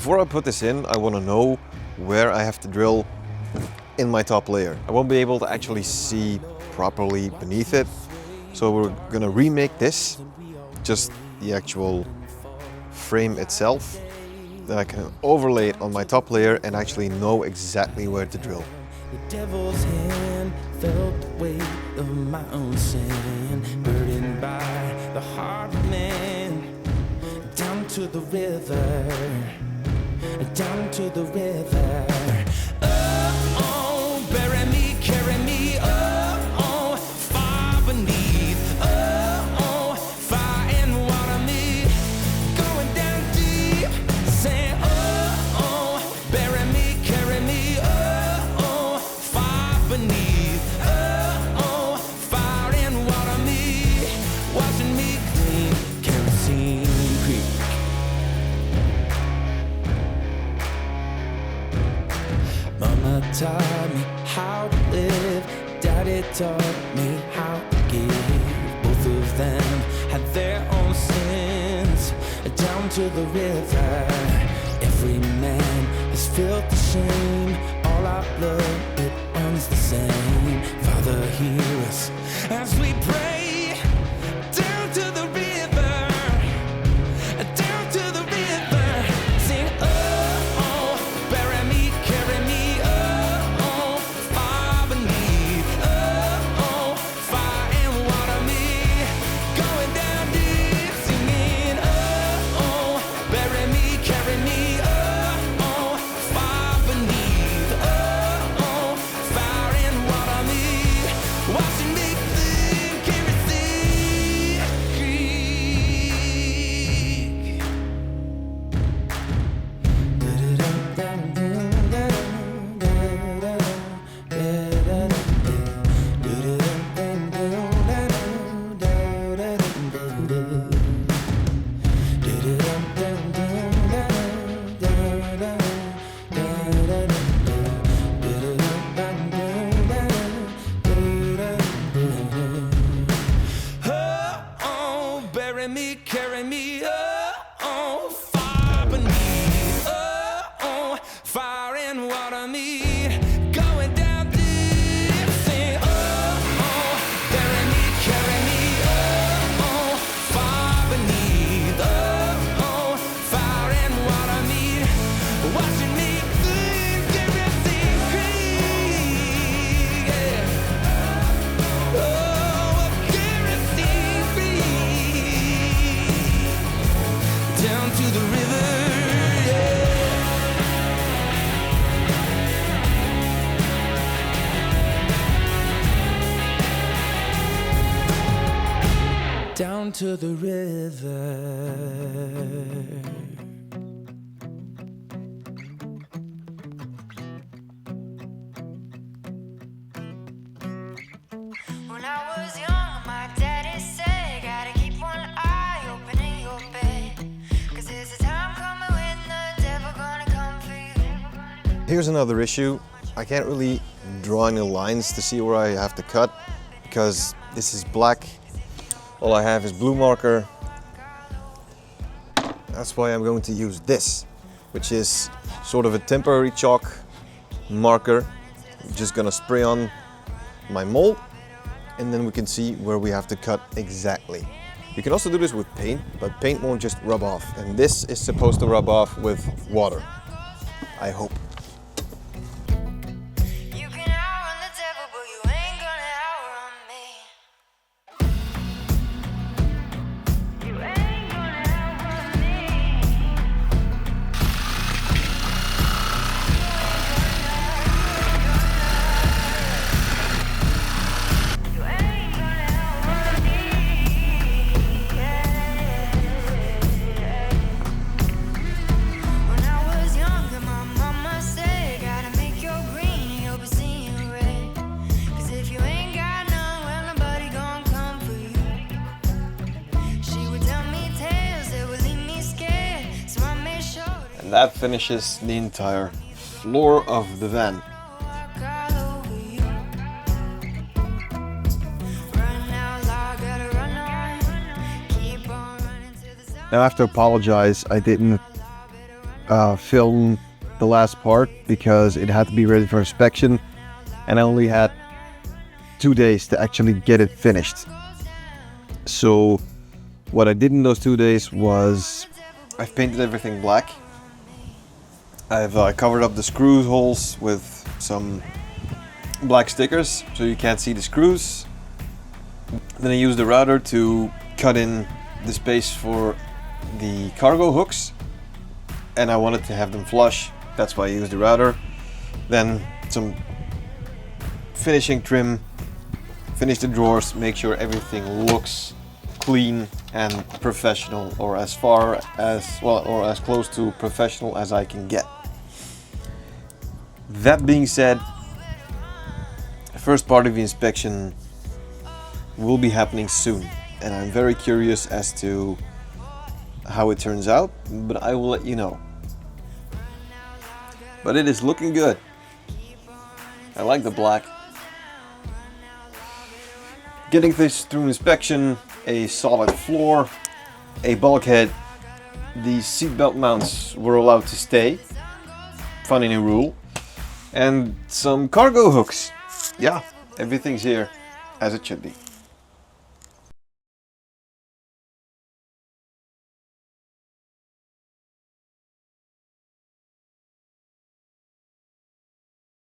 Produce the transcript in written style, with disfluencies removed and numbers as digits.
before I put this in, I want to know where I have to drill in my top layer. I won't be able to actually see properly beneath it. So we're gonna remake this, just the actual frame itself. Then I can overlay it on my top layer and actually know exactly where to drill. The devil's hand felt the weight of my own sin, burdened by the heart of man. Down to the river, down to the river. Oh, bury me, carry me, oh, far beneath. Oh, fire and water me, going down deep. Say, oh, bury me, carry me, oh, far beneath. Oh, fire and water me, washing me clean, kerosene creek. Mama taught me how to live, Daddy taught me how to give. Both of them had their own sins, down to the river. Every man has felt the shame, all our blood, it runs the same. Father, hear us as we pray, down to the river, down to the river. Sing, oh, bury me, carry me, oh, far beneath. Oh, fire and water me, going down deep. Singing, oh, bury me, carry me, oh, far beneath. Oh, fire and water me, washing me clean, kerosene creek. Oh, bury me, carry me, oh, far beneath. Oh, fire and water me, going down deep. Sing, oh, bury me, carry me, oh, far beneath. Oh, fire and water me, washing me clean, kerosene creek. Yeah. Oh, kerosene creek, down to the river, yeah. Down to the river. When I was young, my daddy said, gotta keep one eye open in your bed, 'cause there's a time coming when the devil gonna come for you. Here's another issue. I can't really draw any lines to see where I have to cut because this is black. All I have is blue marker. That's why I'm going to use this, which is sort of a temporary chalk marker. I'm just gonna spray on my mold and then we can see where we have to cut exactly. You can also do this with paint, but paint won't just rub off. And this is supposed to rub off with water, I hope. You can outrun the devil, but you ain't gonna outrun me. You ain't gonna outrun me. You ain't gonna outrun me. Yeah. When I was younger, my mama said, gotta make your green and you'll be seeing red. 'Cause if you ain't got none, well, nobody gon' come for you. She would tell me tales that would leave me scared, so I made sure to And that finishes the entire floor of the van. walk all over you. Run out loud, gotta run on. Keep on running to the sun. Now I have to apologize, I didn't film the last part because it had to be ready for inspection, and I only had 2 days to actually get it finished. So what I did in those 2 days was I've painted everything black. I've covered up the screw holes with some black stickers so you can't see the screws. Then I used the router to cut in the space for the cargo hooks, and I wanted to have them flush. That's why I used the router. Then some finishing trim, finish the drawers, make sure everything looks clean and professional, or as far as well, or as close to professional as I can get. That being said, the first part of the inspection will be happening soon, and I'm very curious as to how it turns out, but I will let you know. But it is looking good. I like the black. Getting this through inspection, a solid floor, a bulkhead, the seatbelt mounts were allowed to stay, funny new rule, and some cargo hooks. Yeah, everything's here as it should be.